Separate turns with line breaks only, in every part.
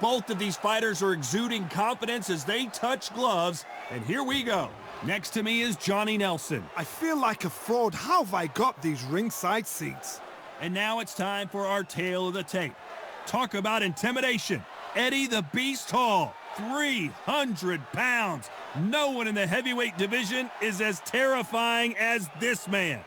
both of these fighters are exuding confidence as they touch gloves, and here we go. Next to me is Johnny Nelson.
I feel like a fraud. How have I got these ringside seats?
And now it's time for our tale of the tape. Talk about intimidation. Eddie the Beast Hall, 300 pounds. No one in the heavyweight division is as terrifying as this man.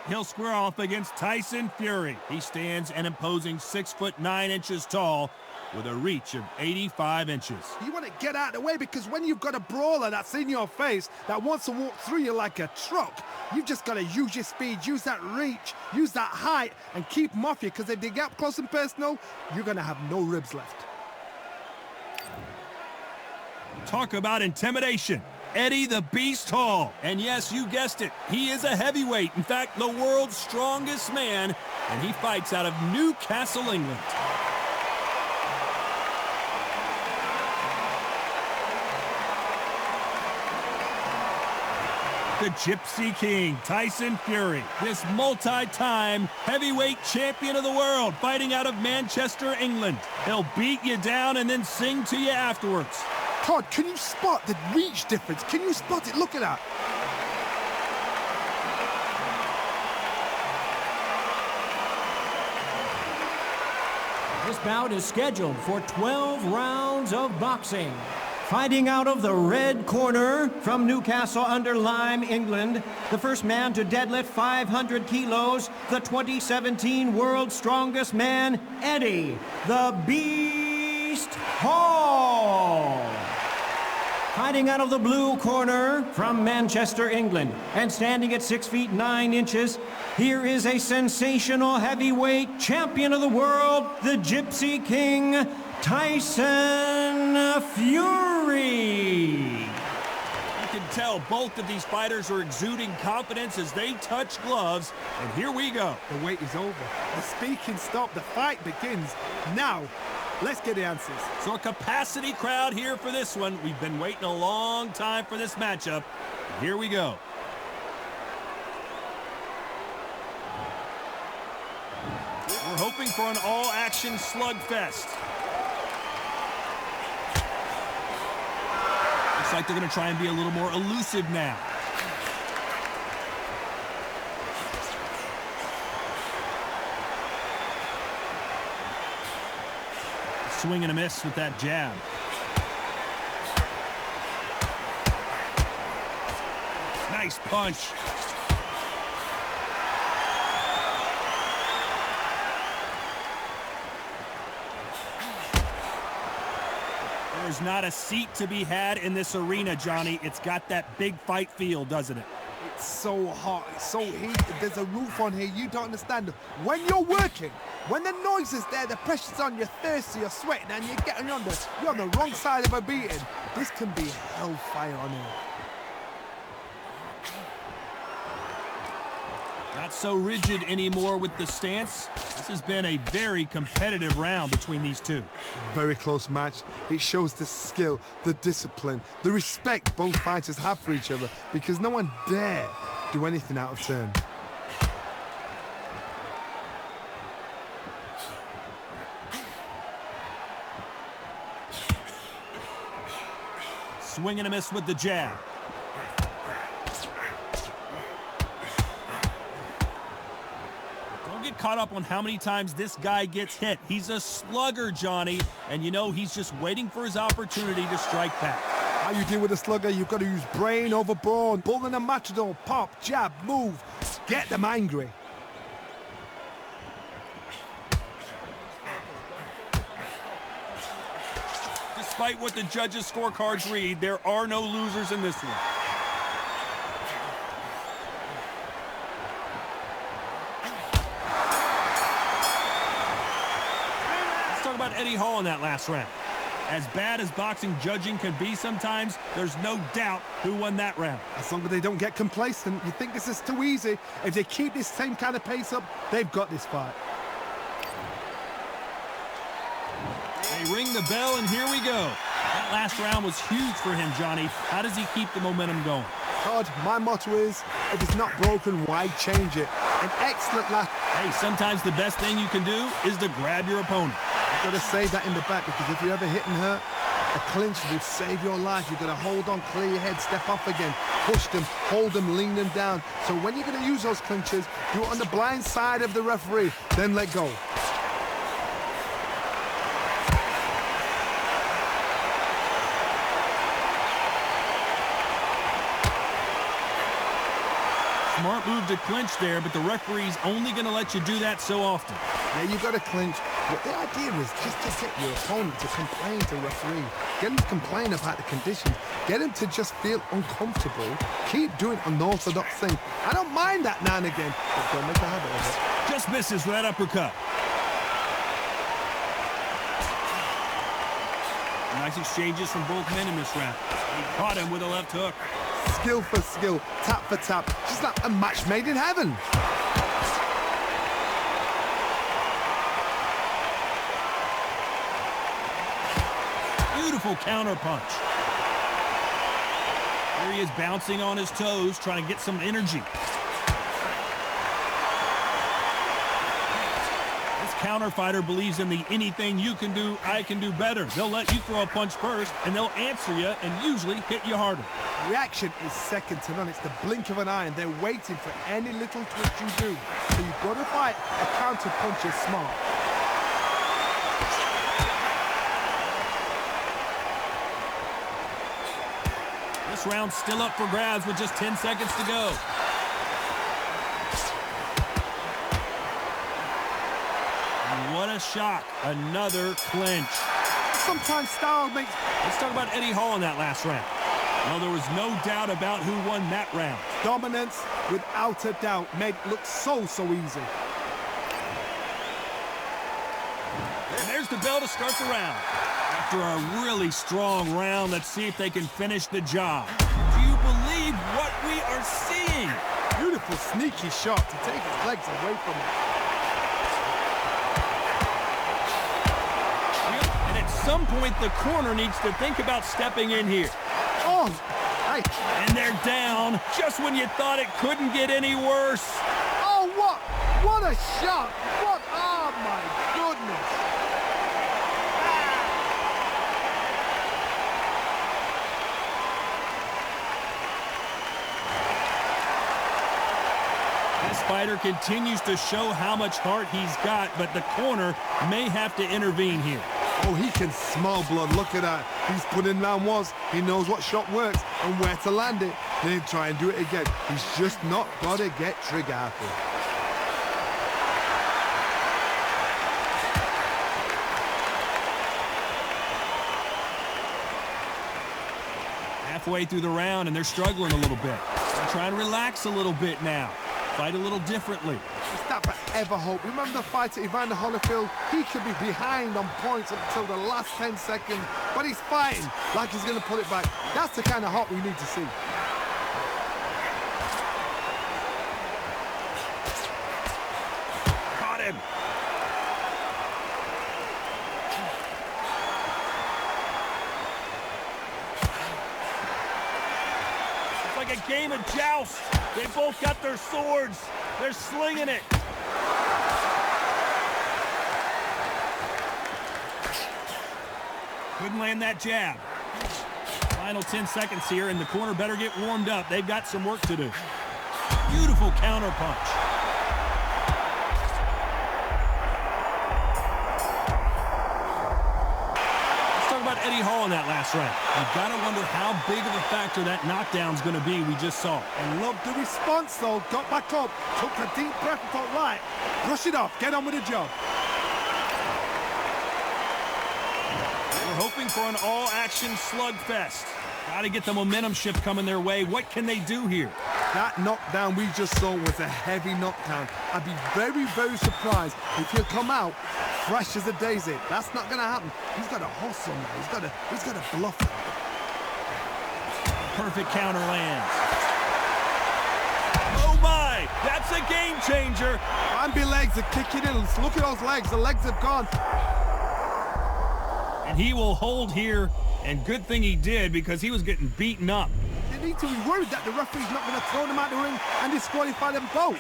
He'll square off against Tyson Fury. He stands an imposing 6'9" tall with a reach of 85 inches.
You want to get out of the way because when you've got a brawler that's in your face that wants to walk through you like a truck, you've just got to use your speed, use that reach, use that height, and keep them off you, because if they get up close and personal, you're going to have no ribs left.
Talk about intimidation. Eddie the Beast Hall. And yes, you guessed it, he is a heavyweight. In fact, the world's strongest man, and he fights out of Newcastle, England. The Gypsy King, Tyson Fury, this multi-time heavyweight champion of the world, fighting out of Manchester, England. He'll beat you down and then sing to you afterwards.
Todd, can you spot the reach difference? Can you spot it? Look at that.
This bout is scheduled for 12 rounds of boxing. Fighting out of the red corner from Newcastle under Lyme, England, the first man to deadlift 500 kilos, the 2017 world's strongest man, Eddie the Beast Hall. Fighting out of the blue corner from Manchester, England, and standing at 6 feet 9 inches, here is a sensational heavyweight champion of the world, the Gypsy King, Tyson Fury.
You can tell both of these fighters are exuding confidence as they touch gloves, and here we go.
The wait is over. The speaking stopped. The fight begins now. Let's get the answers.
So a capacity crowd here for this one. We've been waiting a long time for this matchup. Here we go. We're hoping for an all-action slugfest. Looks like they're going to try and be a little more elusive now. Swing and a miss with that jab. Nice punch. There's not a seat to be had in this arena, Johnny. It's got that big fight feel, doesn't it?
It's so hot, it's so heated. There's a roof on here, you don't understand. When you're working, when the noise is there, the pressure's on, you're thirsty, you're sweating, and you're getting under. You're on the wrong side of a beating. This can be hellfire on here.
Not so rigid anymore with the stance. This has been a very competitive round between these two.
Very close match. It shows the skill, the discipline, the respect both fighters have for each other, because no one dare do anything out of turn.
Swing and a miss with the jab. Don't get caught up on how many times this guy gets hit. He's a slugger, Johnny, and you know he's just waiting for his opportunity to strike back.
How you deal with a slugger, you've got to use brain over brawn. Bull and a matador, pop, jab, move. Get them angry.
Despite what the judges' scorecards read, there are no losers in this one. Let's talk about Eddie Hall in that last round. As bad as boxing judging can be sometimes, there's no doubt who won that round.
As long as they don't get complacent, you think this is too easy. If they keep this same kind of pace up, they've got this fight.
They ring the bell, and here we go. That last round was huge for him, Johnny. How does he keep the momentum going?
Todd, my motto is, if it's not broken, why change it? An excellent last...
Hey, sometimes the best thing you can do is to grab your opponent.
You've got to save that in the back, because if you're ever hitting her, a clinch will save your life. You've got to hold on, clear your head, step up again, push them, hold them, lean them down. So when you're going to use those clinches, do it on the blind side of the referee, then let go.
Smart move to clinch there, but the referee's only going to let you do that so often.
Yeah, you've got to clinch. But the idea is just to get your opponent to complain to the referee. Get him to complain about the conditions. Get him to just feel uncomfortable. Keep doing unorthodox thing. I don't mind that now and again, but don't make a habit of it.
Just misses with that uppercut. Nice exchanges from both men in this round. He caught him with a left hook.
Skill for skill, tap for tap. Just like a match made in heaven.
Beautiful counter punch. Here he is bouncing on his toes, trying to get some energy. This counter fighter believes in the anything you can do, I can do better. They'll let you throw a punch first, and they'll answer you and usually hit you harder.
Reaction is second to none. It's the blink of an eye, and they're waiting for any little twitch you do. So you've got to fight a counter puncher smart.
This round's still up for grabs with just 10 seconds to go. And what a shock. Another clinch.
Sometimes style makes...
Let's talk about Eddie Hall in that last round. Well, there was no doubt about who won that round.
Dominance, without a doubt, made it look so easy.
And there's the bell to start the round. After a really strong round, let's see if they can finish the job. Do you believe what we are seeing?
Beautiful, sneaky shot to take his legs away from him.
And at some point, the corner needs to think about stepping in here.
Oh, hey.
And they're down just when you thought it couldn't get any worse.
Oh, what a shot. What, oh my goodness.
This fighter continues to show how much heart he's got, but the corner may have to intervene here.
Oh, he can smell blood. Look at that. He's put in round ones. He knows what shot works and where to land it. Then try and do it again. He's just not got to get trigger happy.
Halfway through the round, and they're struggling a little bit. They're trying to relax a little bit now. Fight a little differently.
Is that ever hope? Remember the fight at Evander Holyfield? He could be behind on points until the last 10 seconds, but he's fighting like he's going to pull it back. That's the kind of hope we need to see.
Caught him. It's like a game of joust. They both got their swords. They're slinging it. Couldn't land that jab. Final 10 seconds here, and the corner better get warmed up. They've got some work to do. Beautiful counter punch. Let's talk about Eddie Hall in that last round. You've got to wonder how big of a factor that knockdown's going to be we just saw.
And look, the response, though, got back up, took a deep breath and thought, right, brush it off, get on with the job.
We're hoping for an all-action slugfest. Got to get the momentum shift coming their way. What can they do here?
That knockdown we just saw was a heavy knockdown. I'd be very surprised if he'll come out fresh as a daisy. That's not going to happen. He's got to hustle now. He's got to bluff it.
Perfect counter lands. Oh my! That's a game changer.
Bambi legs are kicking in. Look at those legs. The legs have gone.
And he will hold here, and good thing he did because he was getting beaten up.
They need to be worried that the referee's not going to throw them out the ring and disqualify them both.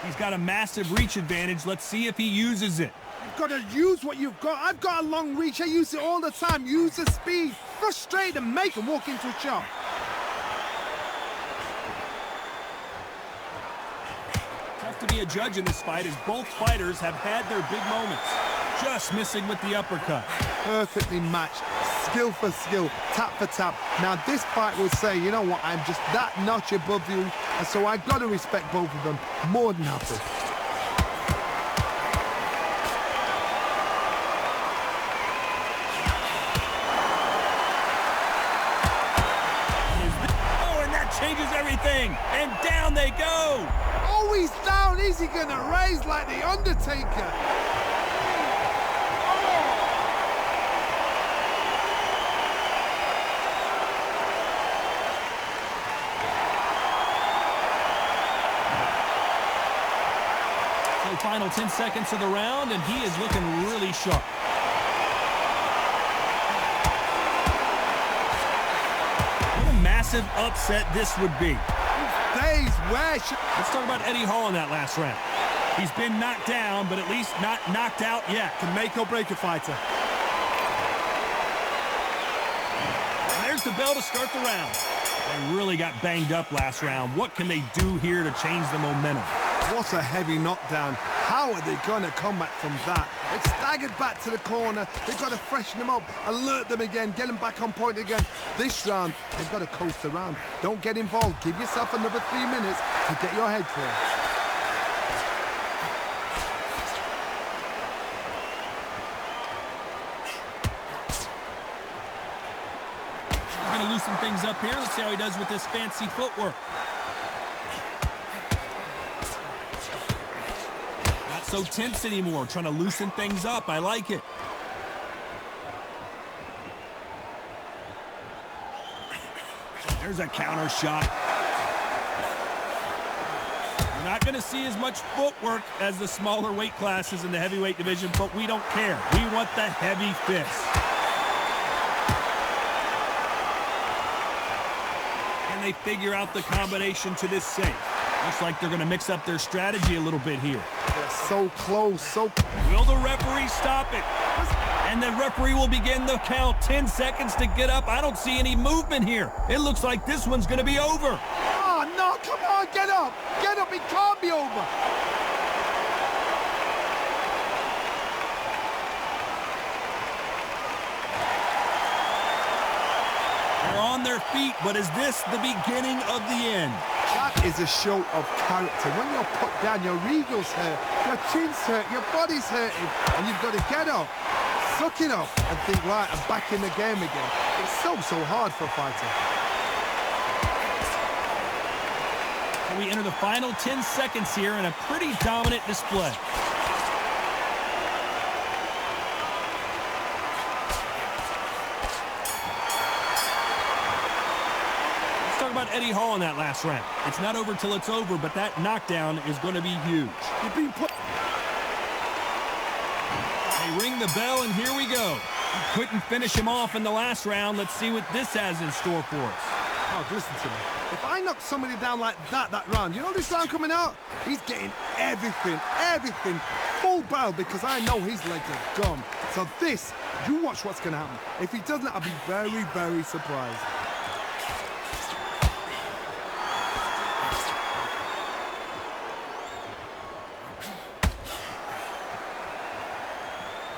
He's got a massive reach advantage. Let's see if he uses it.
You've got to use what you've got. I've got a long reach. I use it all the time. Use the speed. Frustrate and make him walk into a shot.
Tough to be a judge in this fight as both fighters have had their big moments. Just missing with the uppercut.
Perfectly matched. Skill for skill. Tap for tap. Now this fight will say, you know what, I'm just that notch above you. And so I've got to respect both of them more than happy.
Changes everything, and down they go.
Oh, he's down. Is he going to raise like the Undertaker?
So final 10 seconds of the round, and he is looking really sharp. Massive upset this would be.
Let's
talk about Eddie Hall in that last round. He's been knocked down, but at least not knocked out yet.
Can make or break a fighter.
And there's the bell to start the round. They really got banged up last round. What can they do here to change the momentum?
What a heavy knockdown. How are they going to come back from that? They've staggered back to the corner. They've got to freshen them up, alert them again, get them back on point again. This round, they've got to coast around. Don't get involved. Give yourself another 3 minutes to get your head clear.
He's going to loosen things up here. Let's see how he does with this fancy footwork. So tense anymore, trying to loosen things up. I like it. There's a counter shot. We're not going to see as much footwork as the smaller weight classes in the heavyweight division, but we don't care. We want the heavy fist. Can they figure out the combination to this safe? Looks like they're going to mix up their strategy a little bit here.
They're so close, so...
Will the referee stop it? And the referee will begin the count. 10 seconds to get up. I don't see any movement here. It looks like this one's going to be over.
Oh, no, come on, get up. Get up, it can't be over.
They're on their feet, but is this the beginning of the end?
That is a show of character. When you're put down, your ego's hurt, your chin's hurt, your body's hurting, and you've got to get up, suck it up, and think, right, I'm back in the game again. It's so hard for a fighter.
And we enter the final 10 seconds here in a pretty dominant display. About Eddie Hall in that last round. It's not over till it's over, but that knockdown is going to be huge.
You're being put...
They ring the bell, and here we go. Couldn't finish him off in the last round. Let's see what this has in store for us.
Oh, listen to me. If I knock somebody down like that round, you know this round coming out? He's getting everything, full barrel, because I know his legs are gone. So this, you watch what's going to happen. If he doesn't, I'll be very, very surprised.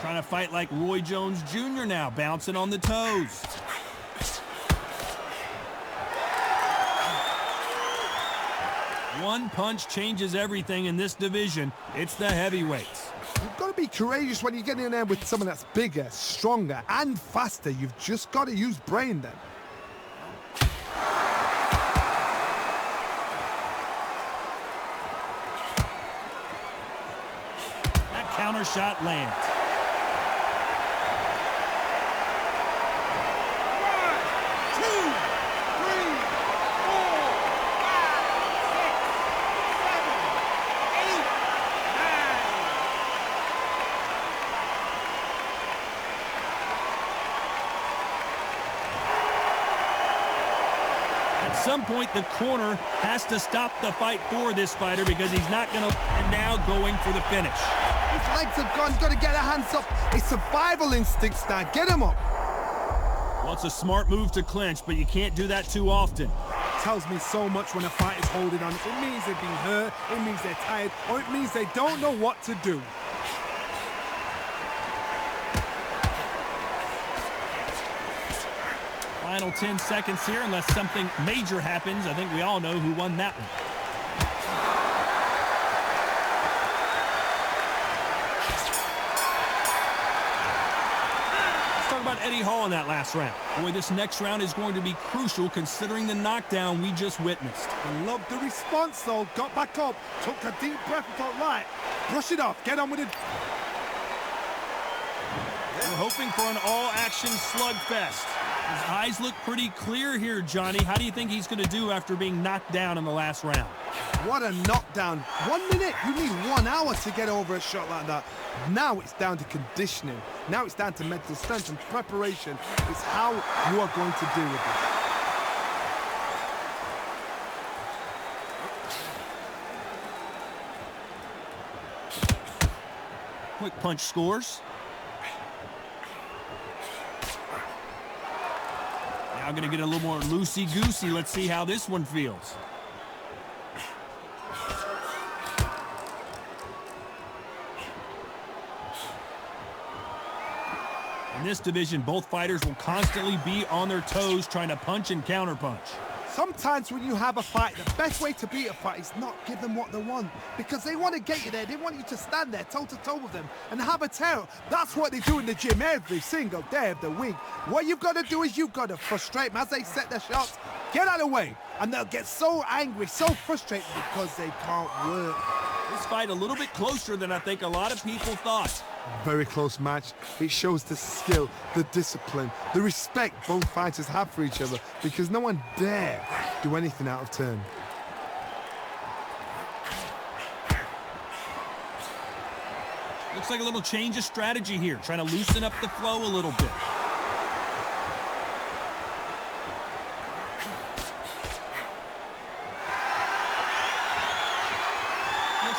Trying to fight like Roy Jones Jr. now, bouncing on the toes. One punch changes everything in this division. It's the heavyweights.
You've got to be courageous when you get in there with someone that's bigger, stronger, and faster. You've just got to use brain then.
That counter shot lands. some point, the corner has to stop the fight for this fighter because he's not going to... And now going for the finish.
His legs have gone. He's got to get a hands up. It's survival instincts now. Get him up.
Well, it's a smart move to clinch, but you can't do that too often.
Tells me so much when a fight is holding on. It means they've been hurt, it means they're tired, or it means they don't know what to do.
Final 10 seconds here, unless something major happens. I think we all know who won that one. About Eddie Hall in that last round. Boy, this next round is going to be crucial considering the knockdown we just witnessed.
I love the response though. Got back up, took a deep breath and thought, right, brush it off, get on with it.
We're hoping for an all-action slugfest. His eyes look pretty clear here, Johnny. How do you think he's going to do after being knocked down in the last round?
What a knockdown. 1 minute. You need 1 hour to get over a shot like that. Now it's down to conditioning. Now it's down to mental strength and preparation. It's how you are going to deal with it.
Quick punch scores. Now going to get a little more loosey-goosey. Let's see how this one feels. In this division, both fighters will constantly be on their toes trying to punch and counterpunch.
Sometimes when you have a fight, the best way to beat a fight is not give them what they want. Because they want to get you there. They want you to stand there toe-to-toe with them and have a tear. That's what they do in the gym every single day of the week. What you've got to do is you've got to frustrate them as they set their shots. Get out of the way. And they'll get so angry, so frustrated because they can't work.
This fight a little bit closer than I think a lot of people thought.
Very close match. It shows the skill, the discipline, the respect both fighters have for each other because no one dare do anything out of turn.
Looks like a little change of strategy here, trying to loosen up the flow a little bit.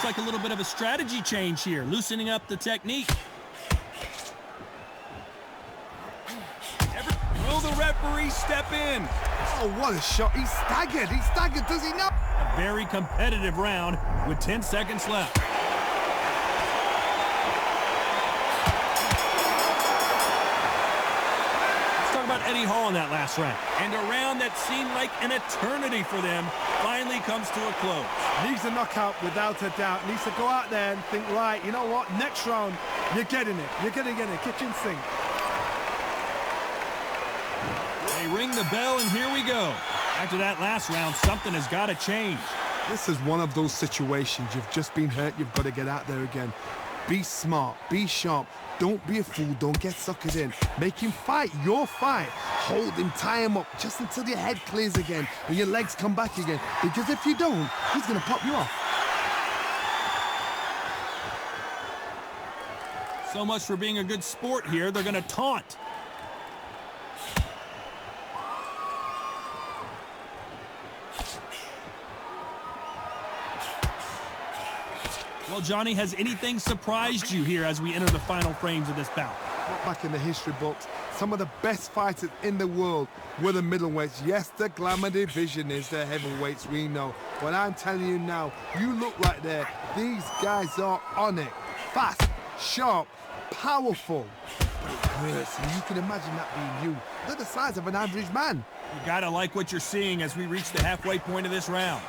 Like a little bit of a strategy change here, loosening up the technique. Will the referee step in?
Oh, what a shot. He's staggered. He's staggered. Does he not?
A very competitive round with 10 seconds left. Let's talk about Eddie Hall in that last round. And a round that seemed like an eternity for them finally comes to a close.
Needs a knockout without a doubt. Needs to go out there and think, right, you know what? Next round, you're getting it. You're going to get it. Kitchen sink.
They ring the bell, and here we go. After that last round, something has got to change.
This is one of those situations. You've just been hurt. You've got to get out there again. Be smart. Be sharp. Don't be a fool. Don't get suckered in. Make him fight your fight. Hold him, tie him up, just until your head clears again and your legs come back again. Because if you don't, he's going to pop you off.
So much for being a good sport here. They're going to taunt. Well, Johnny, has anything surprised you here as we enter the final frames of this bout?
Look back in the history books, some of the best fighters in the world were the middleweights. Yes, the glamour division is the heavyweights, we know. But I'm telling you now, you look right there. These guys are on it. Fast, sharp, powerful. But it hurts, and you can imagine that being you. They're the size of an average man.
You gotta like what you're seeing as we reach the halfway point of this round.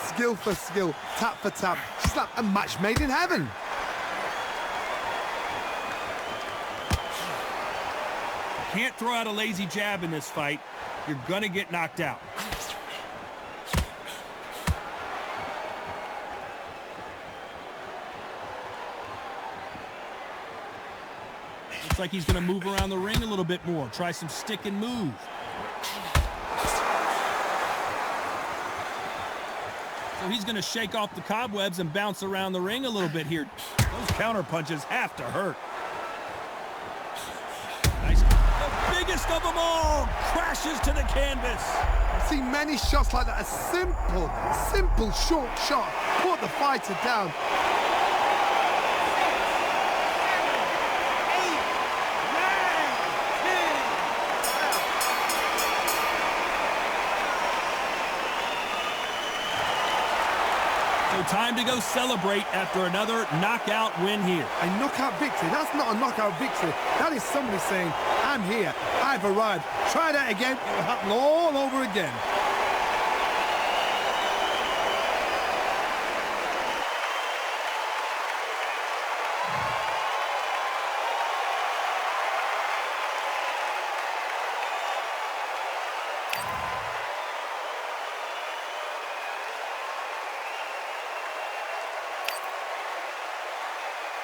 Skill for skill, tap for tap. It's like a match made in heaven.
Can't throw out a lazy jab in this fight. You're gonna get knocked out. Looks like he's gonna move around the ring a little bit more. Try some stick and move. So he's going to shake off the cobwebs and bounce around the ring a little bit here. Those counter punches have to hurt. Nice. The biggest of them all crashes to the canvas.
seen many shots like that. A simple short shot put the fighter down.
So time to go celebrate after another knockout win here.
A knockout victory? That's not a knockout victory. That is somebody saying, I'm here, I've arrived. Try that again, it will happen all over again.